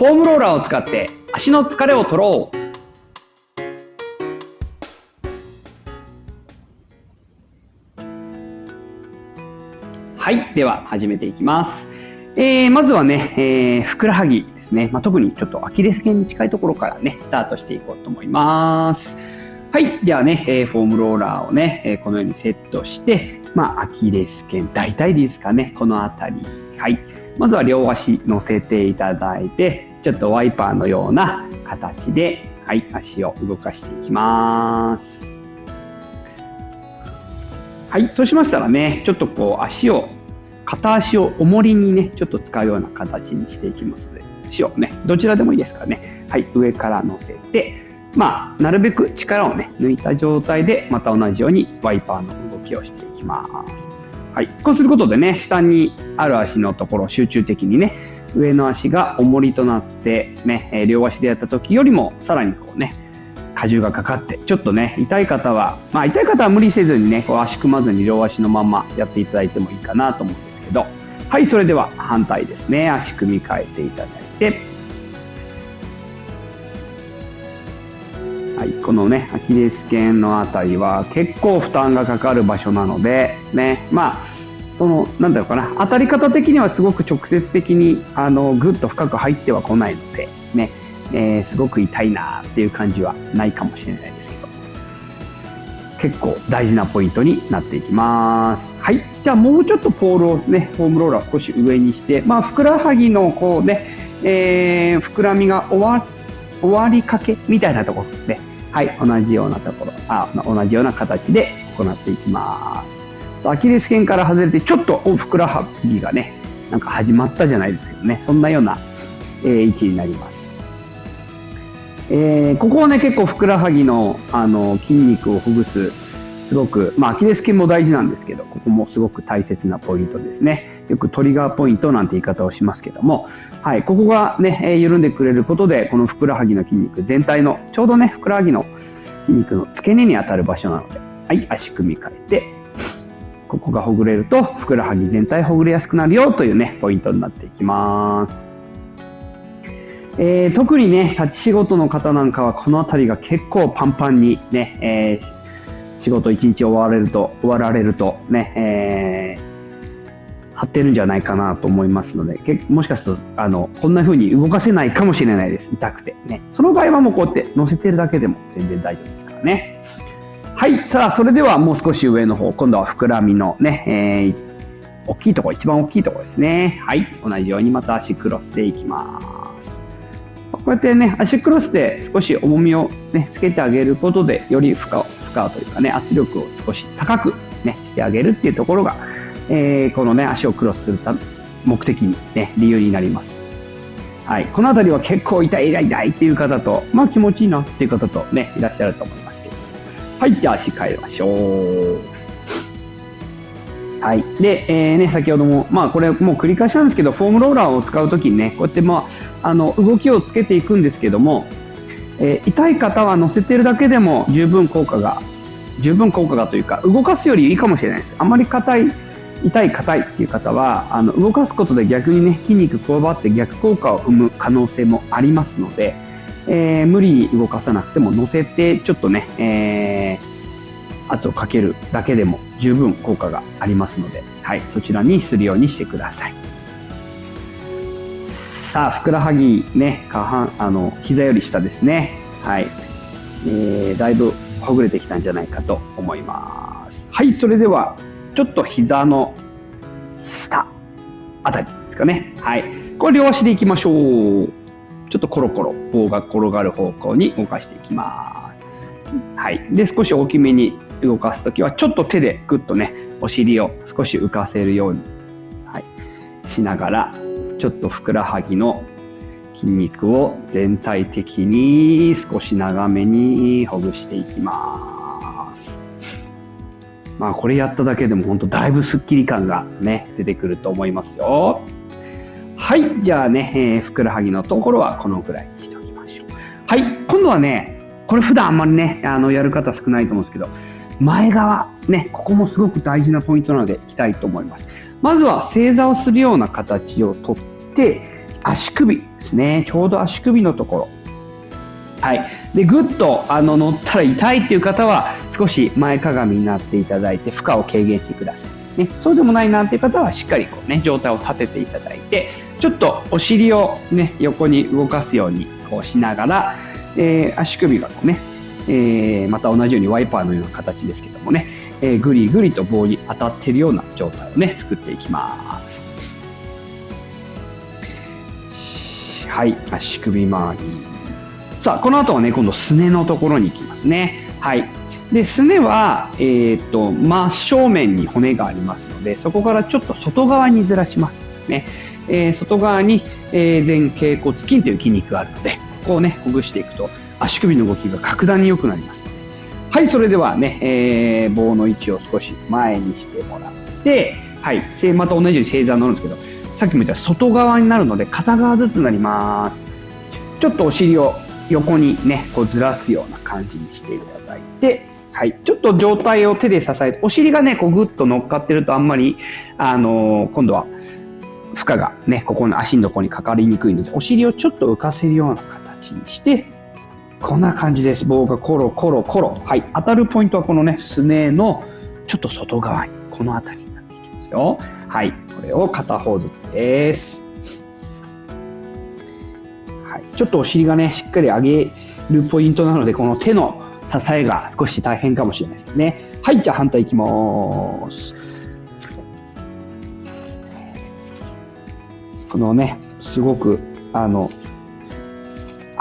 フォームローラーを使って足の疲れを取ろう。はい、では始めていきます。まずはね、ふくらはぎですね。特にちょっとアキレス腱に近いところからね、スタートしていこうと思います。はい、じゃあね、フォームローラーをね、このようにセットして、アキレス腱、大体でいいですかね、このあたり。はい。まずは両足乗せていただいて、ちょっとワイパーのような形で、はい、足を動かしていきます。はい、そうしましたらね、ちょっとこう片足を重りにね、ちょっと使うような形にしていきますので、足をね、どちらでもいいですからね、はい、上から乗せて、なるべく力をね、抜いた状態で、また同じようにワイパーの動きをしていきます。はい、こうすることでね、下にある足のところを集中的にね、上の足が重りとなってね、両足でやった時よりもさらにこうね、荷重がかかって、ちょっとね、痛い方は無理せずにね、こう足組まずに両足のままやっていただいてもいいかなと思うんですけど、はい、それでは反対ですね、足組み替えていただいて、はい、このね、アキレス腱のあたりは結構負担がかかる場所なので、ね、なんだろうかな、当たり方的にはすごく直接的に、ぐっと深く入ってはこないので、ね、すごく痛いなっていう感じはないかもしれないですけど、結構大事なポイントになっていきます。はい、じゃあもうちょっとポールをね、フォームローラーを少し上にして、ふくらはぎのこうね、膨らみが終わりかけみたいなところで、はい、同じような形で行っていきます。アキレス腱から外れてちょっとふくらはぎがね、なんか始まったじゃないですけどね、そんなような、位置になります。ここはね、結構ふくらはぎの、筋肉をほぐす、すごく、アキレス腱も大事なんですけど、ここもすごく大切なポイントですね。よくトリガーポイントなんて言い方をしますけども、はい、ここがね、緩んでくれることで、このふくらはぎの筋肉全体の、ちょうどね、ふくらはぎの筋肉の付け根に当たる場所なので、はい、足組み替えて、ここがほぐれると、ふくらはぎ全体ほぐれやすくなるよというね、ポイントになっていきます。特にね、立ち仕事の方なんかはこの辺りが結構パンパンにね、仕事一日終わられるとね、張ってるんじゃないかなと思いますので、もしかするとこんな風に動かせないかもしれないです。痛くてね。その場合はもうこうやって乗せてるだけでも全然大丈夫ですからね。はい、さあそれではもう少し上の方、今度は膨らみのね、大きいところ、一番大きいところですね。はい、同じようにまた足クロスでいきます。こうやってね、足クロスで少し重みをね、つけてあげることで、より負荷というかね、圧力を少し高くね、してあげるっていうところが、このね、足をクロスする目的にね、理由になります。はい、この辺りは結構痛いっていう方と、気持ちいいなっていう方とね、いらっしゃると思いますけど。はい、じゃあ足変えましょう。はい。で、先ほども、これもう繰り返しなんですけど、フォームローラーを使うときにね、こうやって動きをつけていくんですけども、痛い方は乗せてるだけでも十分効果がというか、動かすよりいいかもしれないです。あんまり硬いっていう方は、動かすことで逆にね、筋肉こわばって逆効果を生む可能性もありますので、無理に動かさなくても乗せて、ちょっとね、圧をかけるだけでも十分効果がありますので、はい、そちらにするようにしてください。さあ、ふくらはぎね、膝より下ですね。はい、だいぶほぐれてきたんじゃないかと思います。はい、それではちょっと膝の下あたりですかね。はい、これ両足でいきましょう。ちょっとコロコロ棒が転がる方向に動かしていきます。はい、で少し大きめに動かすときはちょっと手でグッとね、お尻を少し浮かせるように、はい、しながら、ちょっとふくらはぎの筋肉を全体的に少し長めにほぐしていきます。これやっただけでも本当だいぶスッキリ感がね、出てくると思いますよ。はい、じゃあね、ふくらはぎのところはこのぐらいにしておきましょう。はい、今度はね、これ普段あんまりね、やる方少ないと思うんですけど、前側ね、ここもすごく大事なポイントなのでいきたいと思います。まずは正座をするような形をとって、足首ですね。ちょうど足首のところ。はい。で、ぐっと乗ったら痛いっていう方は、少し前かがみになっていただいて、負荷を軽減してください。ね、そうでもないなっていう方は、しっかりこうね、上体を立てていただいて、ちょっとお尻をね、横に動かすようにこうしながら、足首がこうね、また同じようにワイパーのような形ですけどもね、ぐりぐりと棒に当たっているような状態をね、作っていきます。はい、足首周り。さあ、この後はね、今度すねのところに行きますね。はい。で、すねは、真正面に骨がありますので、そこからちょっと外側にずらしますね。外側に、前脛骨筋という筋肉があるので、ここをね、ほぐしていくと、足首の動きが格段に良くなります。はい、それではね、棒の位置を少し前にしてもらって、はい、また同じように正座に乗るんですけど、さっきも言った外側になるので片側ずつになります。ちょっとお尻を横にね、こうずらすような感じにしていただいて、はい、ちょっと上体を手で支えて、お尻がね、こうぐっと乗っかってるとあんまり、今度は負荷がね、ここの足のところにかかりにくいので、お尻をちょっと浮かせるような形にして、こんな感じです。棒がコロコロコロ。はい。当たるポイントはこのね、すねのちょっと外側に、この辺りになっていきますよ。はい。これを片方ずつです。はい。ちょっとお尻がね、しっかり上げるポイントなので、この手の支えが少し大変かもしれないですね。はい。じゃあ反対いきます。このね、すごく、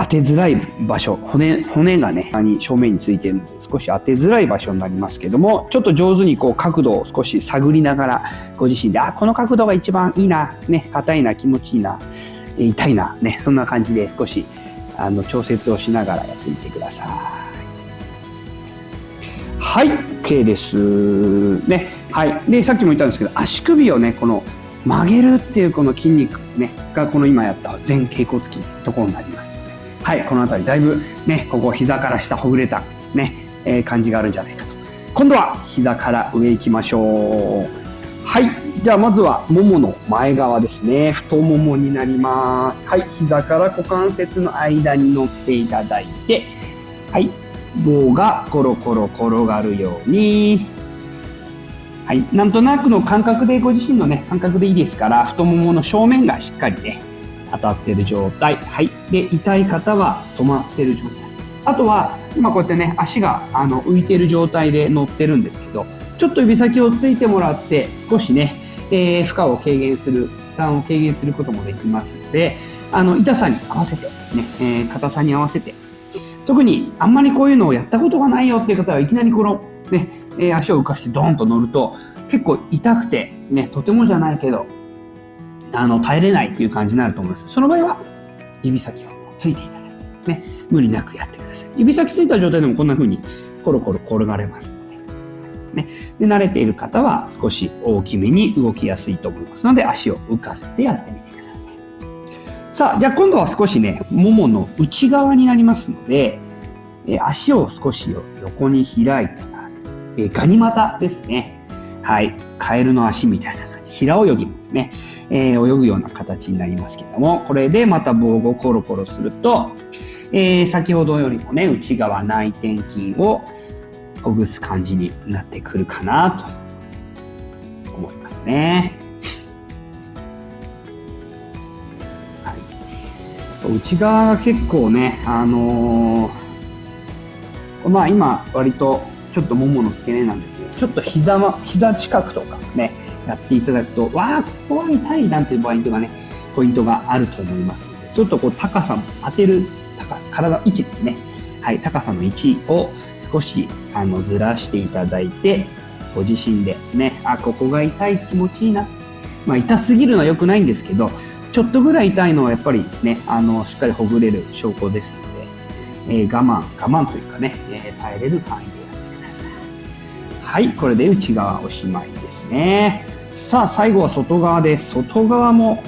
当てづらい場所、骨がね、正面についているので、少し当てづらい場所になりますけども、ちょっと上手にこう角度を少し探りながら、ご自身で、この角度が一番いいな、ね、硬いな、気持ちいいな、痛いな、ね、そんな感じで少し、調節をしながらやってみてください。はい、OK です。ね、はい。で、さっきも言ったんですけど、足首をね、この曲げるっていうこの筋肉ね、がこの今やった前脛骨筋のところになります。はい、この辺りだいぶね、ここ膝から下ほぐれたね、感じがあるんじゃないかと。今度は膝から上行きましょう。はい、じゃあまずはももの前側ですね。太ももになります。はい、膝から股関節の間に乗っていただいて、はい、棒がコロコロ転がるように、はい、なんとなくの感覚でご自身のね、感覚でいいですから、太ももの正面がしっかりね、当たっている状態。はい。で、痛い方は止まっている状態。あとは、今こうやってね、足が浮いている状態で乗ってるんですけど、ちょっと指先をついてもらって、少しね、負荷を軽減する、負担を軽減することもできますので、痛さに合わせて、ね、硬さに合わせて、特にあんまりこういうのをやったことがないよっていう方は、いきなりこの、ね、足を浮かしてドーンと乗ると、結構痛くて、ね、とてもじゃないけど、耐えれないっていう感じになると思います。その場合は、指先をついていただいて、ね、無理なくやってください。指先ついた状態でもこんな風にコロコロ転がれますので、ね。で、慣れている方は少し大きめに動きやすいと思いますので、足を浮かせてやってみてください。さあ、じゃあ今度は少しね、ももの内側になりますので、足を少し横に開いたら、ガニ股ですね。はい。カエルの足みたいな感じ。平泳ぎのね、泳ぐような形になりますけれども、これでまた棒をコロコロすると、先ほどよりもね、内側内転筋をほぐす感じになってくるかなと思いますね。はい、内側が結構ね、まあ今割とちょっとももの付け根なんですけど、ちょっと膝近くとかね、やっていただくと、わあ、ここは痛いなんていうポイントがあると思いますので、ちょっとこう高さも当てる、体の位置ですね。はい、高さの位置を少しずらしていただいて、ご自身でね、ここが痛い、気持ちいいな。まあ痛すぎるのは良くないんですけど、ちょっとぐらい痛いのはやっぱりね、しっかりほぐれる証拠ですので、我慢というかね、耐えれる範囲でやってください。はい、これで内側おしまいですね。さあ、最後は外側です。外側も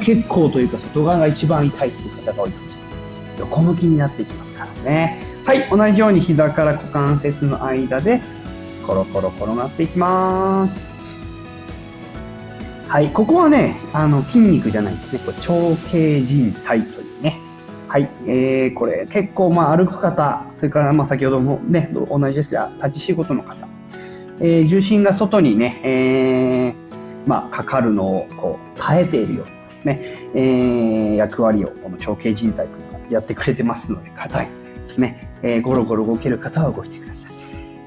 結構というか、外側が一番痛いという方が多いかもしれません。横向きになっていきますからね。はい、同じように膝から股関節の間でコロコロ転がっていきます。はい、ここはね、筋肉じゃないですね。これ長径靭帯というね。はい、これ結構歩く方、それから先ほどもね、同じですが、立ち仕事の方、重心が外にね、かかるのをこう耐えているようなね、役割をこの長径靭帯君がやってくれてますので、硬いですね。ゴロゴロ動ける方は動いてください。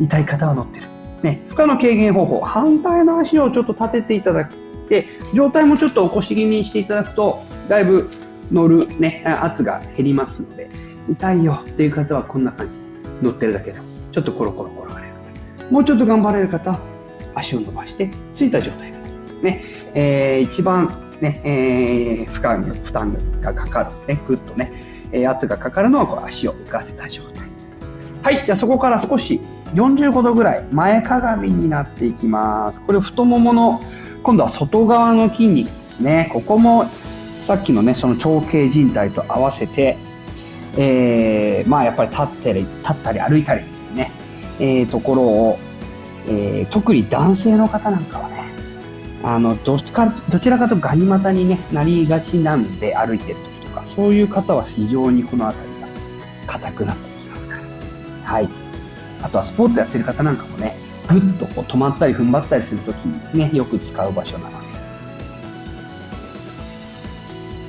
痛い方は乗ってる。ね、負荷の軽減方法、反対の足をちょっと立てていただく。で、状態もちょっと起こし気味にしていただくと、だいぶ乗るね、圧が減りますので、痛いよっていう方はこんな感じで乗ってるだけでも、ちょっとコロコロ転がれる方。もうちょっと頑張れる方、足を伸ばしてついた状態ね、一番ね、負担がかかる、ね、ぐっとね、圧がかかるのはこう足を浮かせた状態。はい、じゃあそこから少し45度ぐらい前かがみになっていきます。これ太ももの今度は外側の筋肉ですね。ここもさっきのね、その長径靭帯と合わせて、やっぱり立ったり歩いたりね、ところを、特に男性の方なんかはね、どちらかとガニ股に、ね、なりがちなんで、歩いてる時とかそういう方は非常にこの辺りが硬くなっていきますから。はい。あとはスポーツやってる方なんかもね、ぐっとこう止まったり踏ん張ったりする時にね、よく使う場所なので。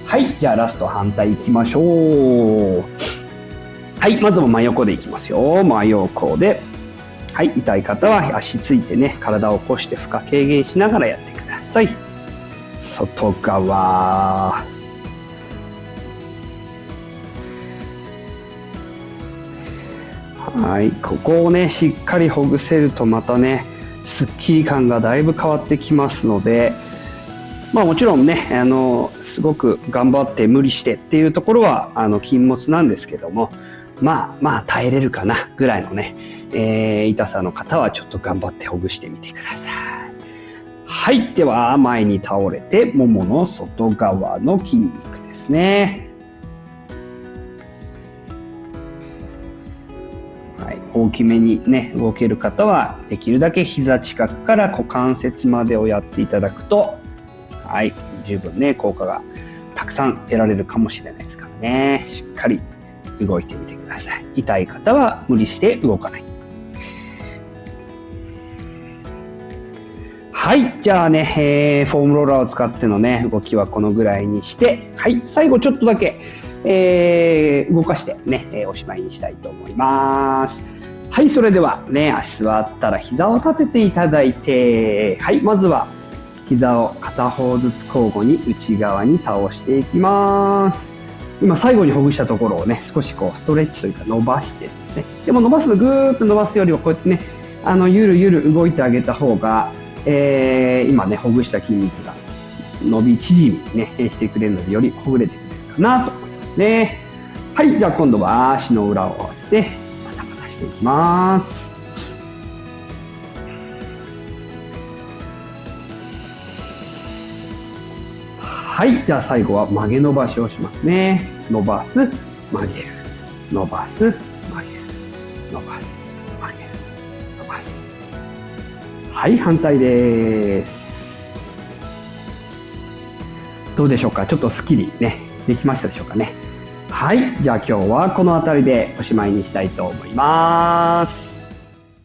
はい、じゃあラスト反対いきましょう。はい、まずは真横でいきますよ。真横で。はい、痛い方は足ついてね、体を起こして負荷軽減しながらやってください。外側。はい、ここをね、しっかりほぐせるとまたね、スッキリ感がだいぶ変わってきますので、もちろんね、すごく頑張って無理してっていうところは禁物なんですけども、耐えれるかなぐらいのね、痛さの方はちょっと頑張ってほぐしてみてください。はい、では前に倒れてももの外側の筋肉ですね。はい、大きめにね動ける方はできるだけ膝近くから股関節までをやっていただくと、はい、十分ね効果がたくさん得られるかもしれないですからね。しっかり動いてみてください。痛い方は無理して動かない。はい、じゃあね、フォームローラーを使ってのね動きはこのぐらいにして、はい、最後ちょっとだけ、動かしてね、おしまいにしたいと思います。はい、それではね、足座ったら膝を立てていただいて、はい、まずは膝を片方ずつ交互に内側に倒していきます。今最後にほぐしたところをね、少しこうストレッチというか伸ばしてね、でも伸ばすのぐーっと伸ばすよりはこうやってね、ゆるゆる動いてあげた方が、今ねほぐした筋肉が伸び縮みねしてくれるので、よりほぐれてくれるかなと思いますね。はい、じゃあ今度は足の裏を合わせてパタパタしていきます。はい、じゃあ最後は曲げ伸ばしをしますね。伸ばす、曲げる、伸ばす、曲げる、伸ばす、曲げる、伸ばす。はい、反対です。どうでしょうか。ちょっとスッキリねできましたでしょうかね。はい、じゃあ今日はこの辺りでおしまいにしたいと思います。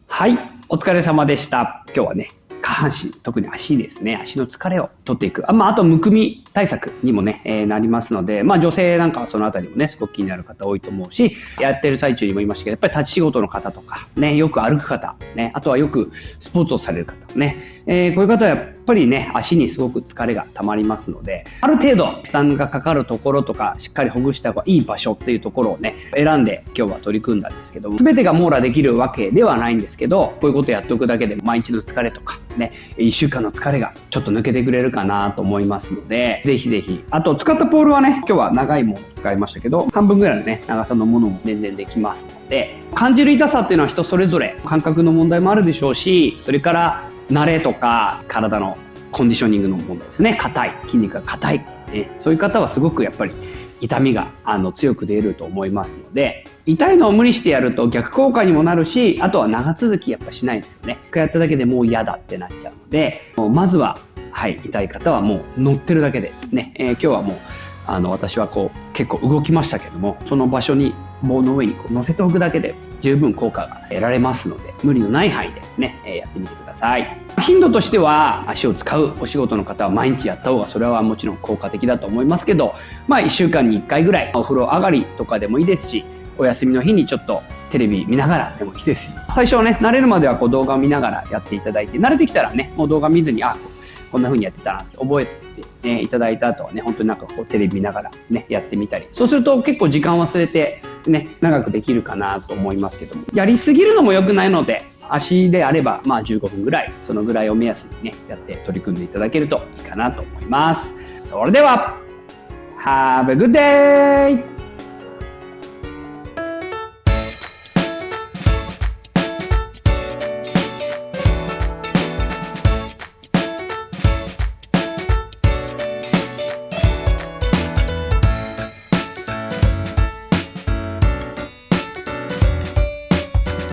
はい、お疲れ様でした。今日はね下半身、特に足ですね、足の疲れを取っていく、あとむくみ対策にもね、なりますので、女性なんかはそのあたりもねすごく気になる方多いと思うし、やってる最中にも言いましたけど、やっぱり立ち仕事の方とかね、よく歩く方ね、あとはよくスポーツをされる方ね、こういう方はやっぱりね足にすごく疲れがたまりますので、ある程度負担がかかるところとかしっかりほぐした方がいい場所っていうところをね選んで今日は取り組んだんですけども、全てが網羅できるわけではないんですけど、こういうことやっておくだけで毎日の疲れとかね、1週間の疲れがちょっと抜けてくれるかなと思いますので、ぜひぜひ。あと使ったポールはね、今日は長いものを使いましたけど、半分ぐらいのね長さのものも全然できますので、感じる痛さっていうのは人それぞれ感覚の問題もあるでしょうし、それから慣れとか体のコンディショニングの問題ですね。硬い、筋肉が硬い、ね、そういう方はすごくやっぱり痛みが強く出ると思いますので、痛いのを無理してやると逆効果にもなるし、あとは長続きやっぱしないですよね。一回やっただけでもう嫌だってなっちゃうので、まずははい、痛い方はもう乗ってるだけでね、今日はもう私はこう結構動きましたけども、その場所に棒の上にこう乗せておくだけで十分効果が得られますので、無理のない範囲でね、やってみてください。頻度としては足を使うお仕事の方は毎日やった方がそれはもちろん効果的だと思いますけど、1週間に1回ぐらいお風呂上がりとかでもいいですし、お休みの日にちょっとテレビ見ながらでもいいですし、最初はね慣れるまではこう動画を見ながらやっていただいて、慣れてきたらねもう動画見ずにこんな風にやってたなって覚えて、いただいた後はね本当になんかこうテレビ見ながらねやってみたり、そうすると結構時間忘れてね長くできるかなと思いますけども、やりすぎるのも良くないので、足であれば15分ぐらい、そのぐらいを目安にねやって取り組んでいただけるといいかなと思います。それでは Have a good day!